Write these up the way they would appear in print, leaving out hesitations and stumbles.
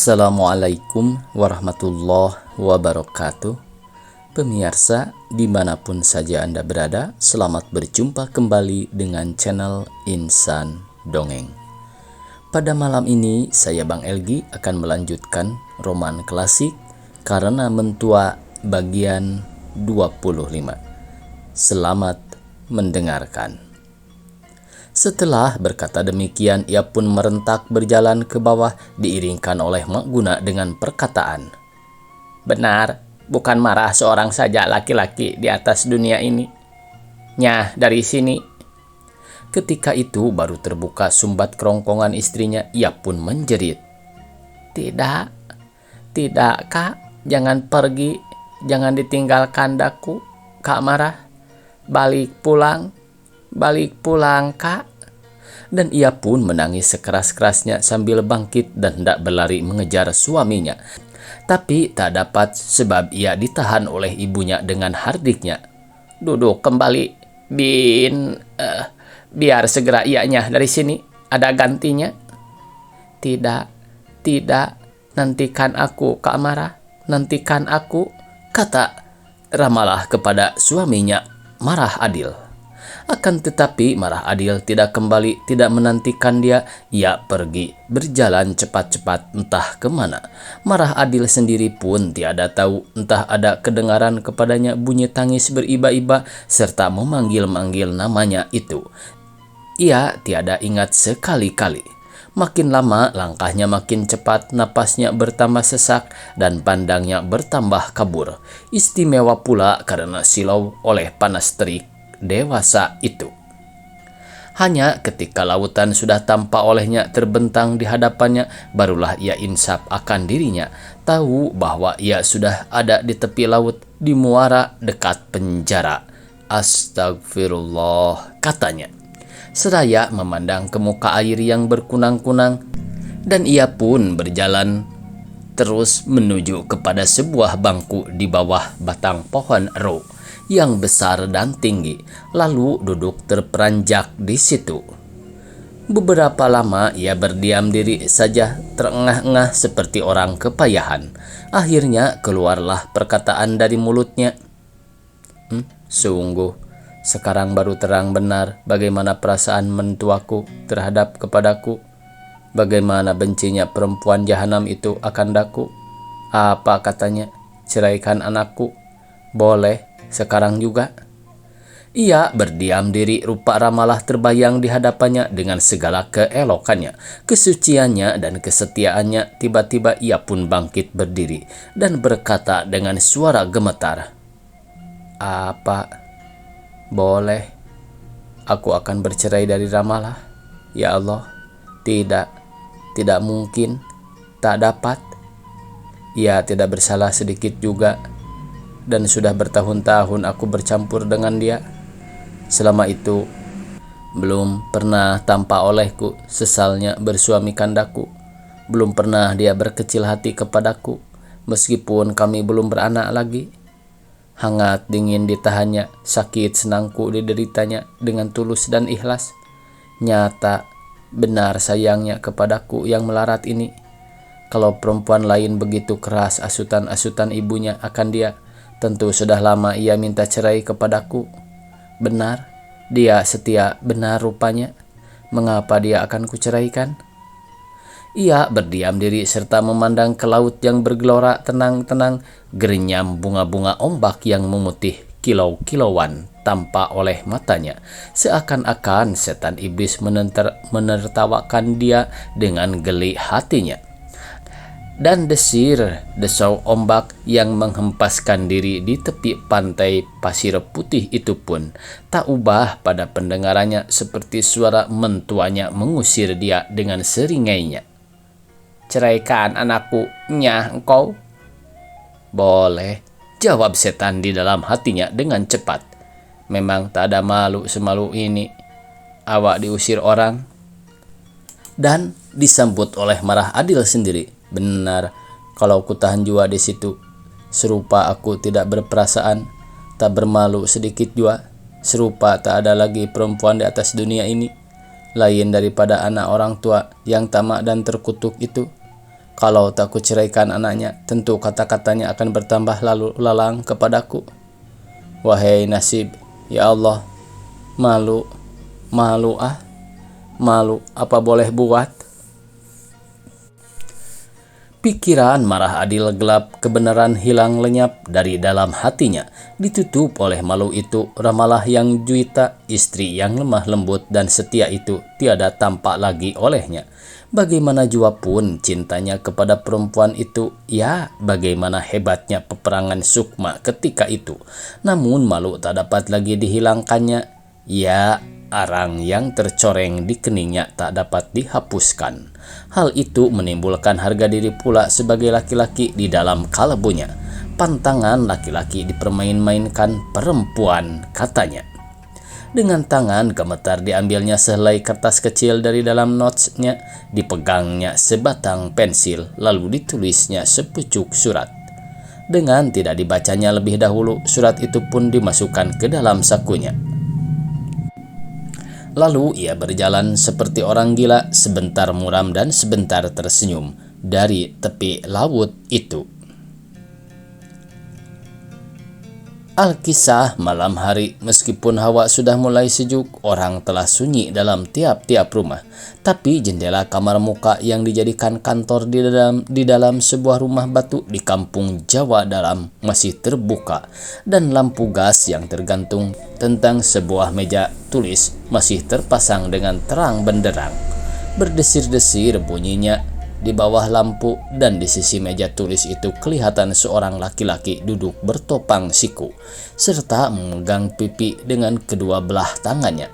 Assalamualaikum warahmatullahi wabarakatuh. Pemirsa, dimanapun saja Anda berada, selamat berjumpa kembali dengan channel Insan Dongeng. Pada malam ini, saya Bang Elgi akan melanjutkan roman klasik Karena Mentua bagian 25. Selamat mendengarkan. Setelah berkata demikian, ia pun merentak berjalan ke bawah diiringkan oleh Mak Guna dengan perkataan, "Benar, bukan marah seorang saja laki-laki di atas dunia ini. Nyah, dari sini." Ketika itu baru terbuka sumbat kerongkongan istrinya, ia pun menjerit, "Tidak, tidak Kak, jangan pergi, jangan ditinggalkan daku, Kak marah. Balik pulang Kak." Dan ia pun menangis sekeras-kerasnya sambil bangkit dan hendak berlari mengejar suaminya. Tapi tak dapat sebab ia ditahan oleh ibunya dengan hardiknya. "Duduk kembali, biar segera ianya dari sini, ada gantinya." Tidak, nantikan aku Kak marah, nantikan aku," kata Ramalah kepada suaminya Marah Adil. Akan tetapi Marah Adil tidak kembali, tidak menantikan dia. Ia pergi berjalan cepat-cepat entah kemana. Marah Adil sendiri pun tiada tahu, entah ada kedengaran kepadanya bunyi tangis beriba-iba serta memanggil-manggil namanya itu. Ia tiada ingat sekali-kali. Makin lama langkahnya makin cepat, napasnya bertambah sesak dan pandangnya bertambah kabur. Istimewa pula karena silau oleh panas terik dewasa itu. Hanya ketika lautan sudah tampak olehnya terbentang di hadapannya, barulah ia insaf akan dirinya, tahu bahwa ia sudah ada di tepi laut, di muara dekat penjara. "Astagfirullah," katanya, seraya memandang ke muka air yang berkunang-kunang, dan ia pun berjalan terus menuju kepada sebuah bangku di bawah batang pohon ero yang besar dan tinggi, lalu duduk terperanjak di situ. Beberapa lama ia berdiam diri saja, terengah-engah seperti orang kepayahan. Akhirnya keluarlah perkataan dari mulutnya, "Sungguh, sekarang baru terang benar bagaimana perasaan mentuaku terhadap kepadaku. Bagaimana bencinya perempuan jahanam itu akan daku. Apa katanya, ceraikan anakku. Boleh sekarang juga." Ia berdiam diri, rupa Ramalah terbayang di hadapannya dengan segala keelokannya, kesuciannya dan kesetiaannya. Tiba-tiba ia pun bangkit berdiri dan berkata dengan suara gemetar, "Apa? Boleh? Aku akan bercerai dari Ramalah. Ya Allah, tidak mungkin, tak dapat. Ia tidak bersalah sedikit juga. Dan sudah bertahun-tahun aku bercampur dengan dia. Selama itu belum pernah tampak olehku sesalnya bersuami kandaku. Belum pernah dia berkecil hati kepadaku, meskipun kami belum beranak lagi. Hangat dingin ditahannya, sakit senangku dideritanya dengan tulus dan ikhlas. Nyata benar sayangnya kepadaku yang melarat ini. Kalau perempuan lain begitu keras asutan-asutan ibunya akan dia, tentu sudah lama ia minta cerai kepadaku. Benar, dia setia benar rupanya. Mengapa dia akan kuceraikan?" Ia berdiam diri serta memandang ke laut yang bergelora tenang-tenang. Gerenyam bunga-bunga ombak yang memutih kilau-kilauan tampak oleh matanya. Seakan-akan setan iblis menertawakan dia dengan geli hatinya. Dan desau ombak yang menghempaskan diri di tepi pantai pasir putih itu pun tak ubah pada pendengarannya seperti suara mentuanya mengusir dia dengan seringainya. "Ceraikan anakku, nyah engkau." "Boleh," jawab setan di dalam hatinya dengan cepat. "Memang tak ada malu semalu ini awak diusir orang." Dan disambut oleh Marah Adil sendiri, "Benar, kalau ku tahan jua di situ, serupa aku tidak berperasaan, tak bermalu sedikit jua, serupa tak ada lagi perempuan di atas dunia ini, lain daripada anak orang tua yang tamak dan terkutuk itu. Kalau tak kuceraikan anaknya, tentu kata-katanya akan bertambah lalu lalang kepadaku. Wahai nasib, ya Allah, malu, malu malu, apa boleh buat? Pikiran marah Adil gelap, kebenaran hilang lenyap dari dalam hatinya. Ditutup oleh malu itu, Ramalah yang juita, istri yang lemah lembut dan setia itu tiada tampak lagi olehnya. Bagaimana jua pun cintanya kepada perempuan itu, ya bagaimana hebatnya peperangan Sukma ketika itu. Namun malu tak dapat lagi dihilangkannya, ya arang yang tercoreng di keningnya tak dapat dihapuskan. Hal itu menimbulkan harga diri pula sebagai laki-laki di dalam kalebunya. Pantangan laki-laki dipermain-mainkan perempuan, katanya. Dengan tangan gemetar diambilnya sehelai kertas kecil dari dalam notesnya, dipegangnya sebatang pensil, lalu ditulisnya sepucuk surat. Dengan tidak dibacanya lebih dahulu, surat itu pun dimasukkan ke dalam sakunya. Lalu ia berjalan seperti orang gila, sebentar muram dan sebentar tersenyum dari tepi laut itu. Alkisah malam hari, meskipun hawa sudah mulai sejuk, orang telah sunyi dalam tiap-tiap rumah. Tapi jendela kamar muka yang dijadikan kantor di dalam sebuah rumah batu di kampung Jawa dalam masih terbuka, dan lampu gas yang tergantung tentang sebuah meja tulis masih terpasang dengan terang benderang. Berdesir-desir bunyinya di bawah lampu, dan di sisi meja tulis itu kelihatan seorang laki-laki duduk bertopang siku, serta memegang pipi dengan kedua belah tangannya.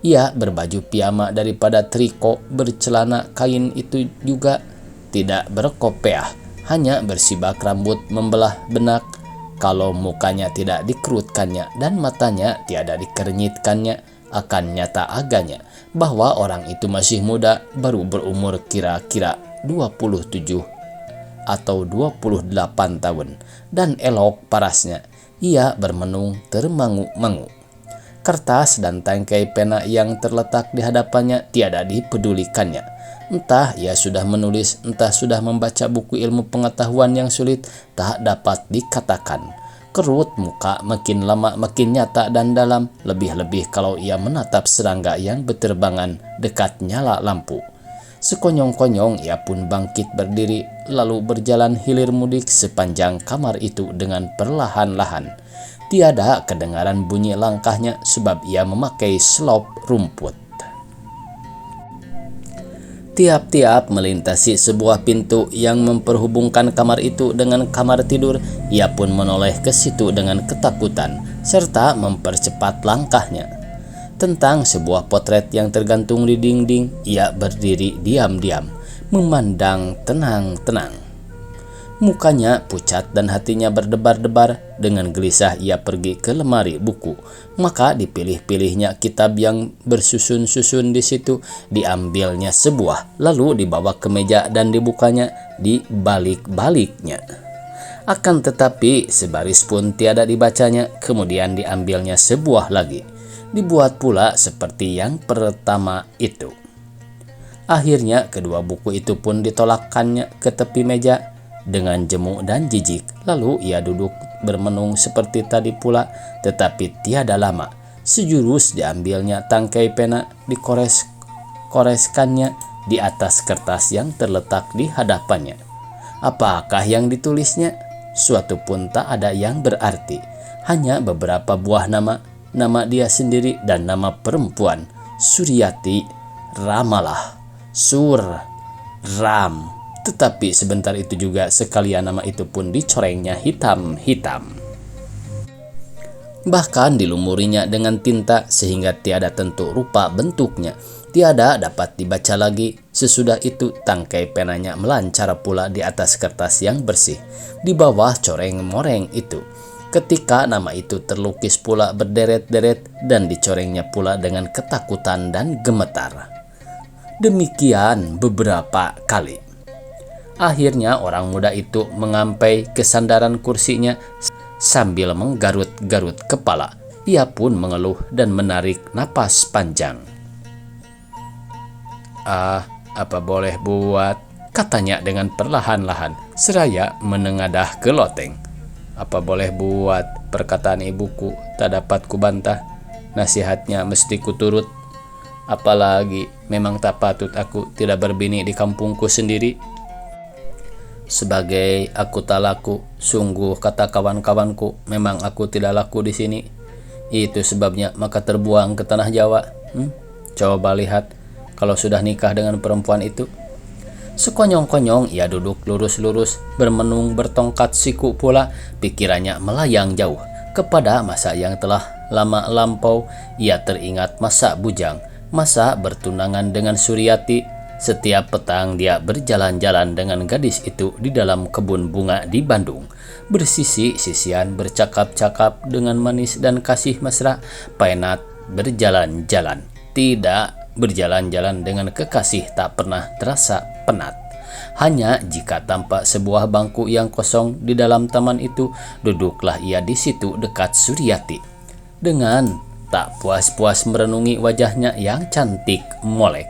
Ia berbaju piyama daripada triko, bercelana kain itu juga tidak berkopeah, hanya bersibak rambut membelah benak. Kalau mukanya tidak dikerutkannya dan matanya tiada dikerenyitkannya, akan nyata aganya bahwa orang itu masih muda, baru berumur kira-kira 27 atau 28 tahun, dan elok parasnya. Ia bermenung termangu-mangu. Kertas dan tangkai pena yang terletak di hadapannya tiada dipedulikannya. Entah ia sudah menulis, entah sudah membaca buku ilmu pengetahuan yang sulit, tak dapat dikatakan. Kerut muka makin lama makin nyata dan dalam, lebih-lebih kalau ia menatap serangga yang berterbangan dekat nyala lampu. Sekonyong-konyong ia pun bangkit berdiri, lalu berjalan hilir mudik sepanjang kamar itu dengan perlahan-lahan. Tiada kedengaran bunyi langkahnya sebab ia memakai selop rumput. Tiap-tiap melintasi sebuah pintu yang memperhubungkan kamar itu dengan kamar tidur, ia pun menoleh ke situ dengan ketakutan, serta mempercepat langkahnya. Tentang sebuah potret yang tergantung di dinding, ia berdiri diam-diam, memandang tenang-tenang. Mukanya pucat dan hatinya berdebar-debar. Dengan gelisah ia pergi ke lemari buku. Maka dipilih-pilihnya kitab yang bersusun-susun di situ, diambilnya sebuah, lalu dibawa ke meja dan dibukanya di balik-baliknya. Akan tetapi sebaris pun tiada dibacanya, kemudian diambilnya sebuah lagi. Dibuat pula seperti yang pertama itu. Akhirnya kedua buku itu pun ditolakkannya ke tepi meja dengan jemu dan jijik. Lalu ia duduk bermenung seperti tadi pula, tetapi tiada lama. Sejurus diambilnya tangkai pena, dikores-koreskannya di atas kertas yang terletak di hadapannya. Apakah yang ditulisnya? Suatu pun tak ada yang berarti. Hanya beberapa buah nama dia sendiri dan nama perempuan, Suryati, Ramalah, Sur, Ram. Tetapi sebentar itu juga sekalian nama itu pun dicorengnya hitam-hitam. Bahkan dilumurinya dengan tinta sehingga tiada tentu rupa bentuknya. Tiada dapat dibaca lagi. Sesudah itu tangkai penanya melancar pula di atas kertas yang bersih, di bawah coreng-moreng itu. Ketika nama itu terlukis pula berderet-deret dan dicorengnya pula dengan ketakutan dan gemetar. Demikian beberapa kali. Akhirnya orang muda itu mengampai ke sandaran kursinya sambil menggarut-garut kepala. Ia pun mengeluh dan menarik napas panjang. Apa boleh buat, katanya dengan perlahan-lahan seraya menengadah ke loteng. Apa boleh buat, perkataan ibuku tak dapat kubantah. Nasihatnya mesti kuturut. Apalagi memang tak patut aku tidak berbini di kampungku sendiri. Sebagai aku tak laku, sungguh kata kawan-kawanku, memang aku tidak laku di sini. Itu sebabnya maka terbuang ke tanah Jawa. Coba lihat kalau sudah nikah dengan perempuan itu. Sekonyong-konyong ia duduk lurus-lurus, bermenung bertongkat siku pula, pikirannya melayang jauh kepada masa yang telah lama lampau. Ia teringat masa bujang, masa bertunangan dengan Suryati. Setiap petang dia berjalan-jalan dengan gadis itu di dalam kebun bunga di Bandung, bersisi-sisian bercakap-cakap dengan manis dan kasih mesra. Penat berjalan-jalan, tidak berjalan-jalan dengan kekasih tak pernah terasa penat. Hanya jika tampak sebuah bangku yang kosong di dalam taman itu, duduklah ia di situ dekat Suryati. Dengan tak puas-puas merenungi wajahnya yang cantik molek,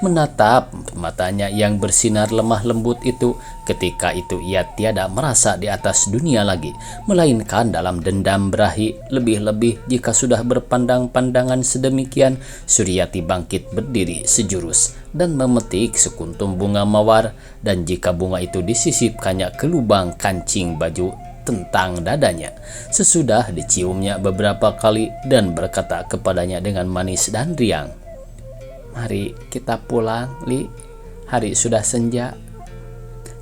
menatap matanya yang bersinar lemah lembut itu. Ketika itu ia tiada merasa di atas dunia lagi, melainkan dalam dendam berahi. Lebih-lebih jika sudah berpandang-pandangan sedemikian, Suryati bangkit berdiri sejurus dan memetik sekuntum bunga mawar. Dan jika bunga itu disisipkannya ke lubang kancing baju tentang dadanya, sesudah diciumnya beberapa kali dan berkata kepadanya dengan manis dan riang, "Mari kita pulang, Li. Hari sudah senja."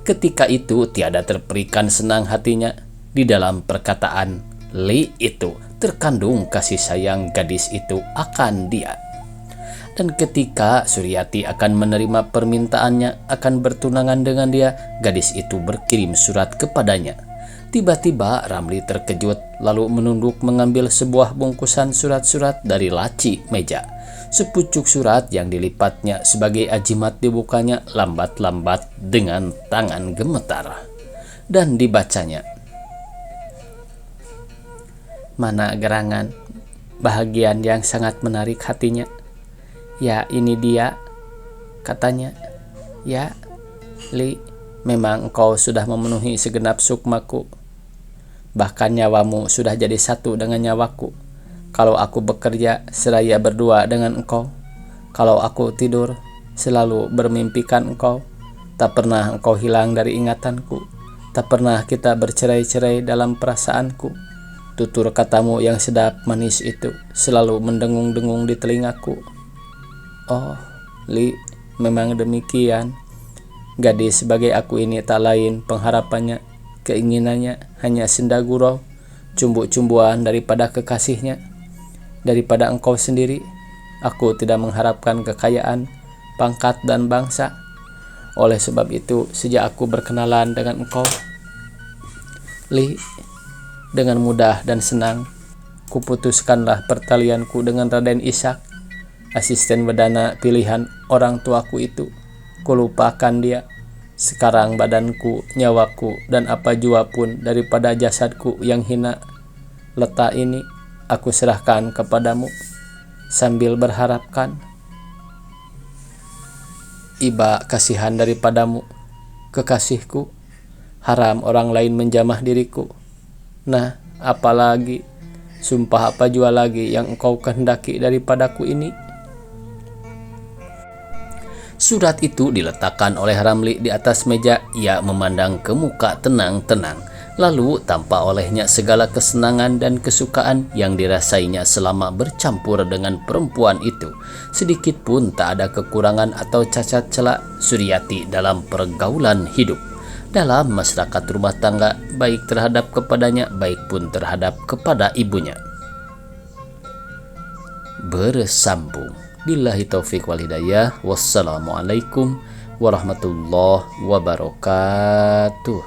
Ketika itu tiada terperikan senang hatinya. Di dalam perkataan Li itu terkandung kasih sayang gadis itu akan dia. Dan ketika Suryati akan menerima permintaannya akan bertunangan dengan dia, gadis itu berkirim surat kepadanya. Tiba-tiba Ramli terkejut, lalu menunduk mengambil sebuah bungkusan surat-surat dari laci meja. Sepucuk surat yang dilipatnya sebagai ajimat dibukanya lambat-lambat dengan tangan gemetar. Dan dibacanya. Mana gerangan bahagian yang sangat menarik hatinya. "Ya, ini dia," katanya. "Ya, Li, memang engkau sudah memenuhi segenap sukmaku. Bahkan nyawamu sudah jadi satu dengan nyawaku. Kalau aku bekerja, seraya berdua dengan engkau. Kalau aku tidur, selalu bermimpikan engkau. Tak pernah engkau hilang dari ingatanku. Tak pernah kita bercerai-cerai dalam perasaanku. Tutur katamu yang sedap manis itu selalu mendengung-dengung di telingaku." Oh, Li, memang demikian. Gadis sebagai aku ini tak lain pengharapannya, keinginannya hanya senda gurau, cumbu-cumbuan daripada kekasihnya. Daripada engkau sendiri, aku tidak mengharapkan kekayaan, pangkat, dan bangsa. Oleh sebab itu, sejak aku berkenalan dengan engkau, Li, dengan mudah dan senang, kuputuskanlah pertalianku dengan Raden Ishak, asisten bedana pilihan orang tuaku itu. Kulupakan dia. Sekarang badanku, nyawaku, dan apa jua pun daripada jasadku yang hina, letak ini aku serahkan kepadamu, sambil berharapkan iba kasihan daripadamu, kekasihku. Haram orang lain menjamah diriku. Nah, apalagi, sumpah apa jua lagi yang engkau kehendaki daripadaku ini. Surat itu diletakkan oleh Ramli di atas meja. Ia memandang ke muka tenang-tenang. Lalu tampak olehnya segala kesenangan dan kesukaan yang dirasainya selama bercampur dengan perempuan itu. Sedikit pun tak ada kekurangan atau cacat celak Suryati dalam pergaulan hidup, dalam masyarakat rumah tangga, baik terhadap kepadanya, baik pun terhadap kepada ibunya. Bersambung. Billahi taufiq wal hidayah. Wassalamualaikum warahmatullahi wabarakatuh.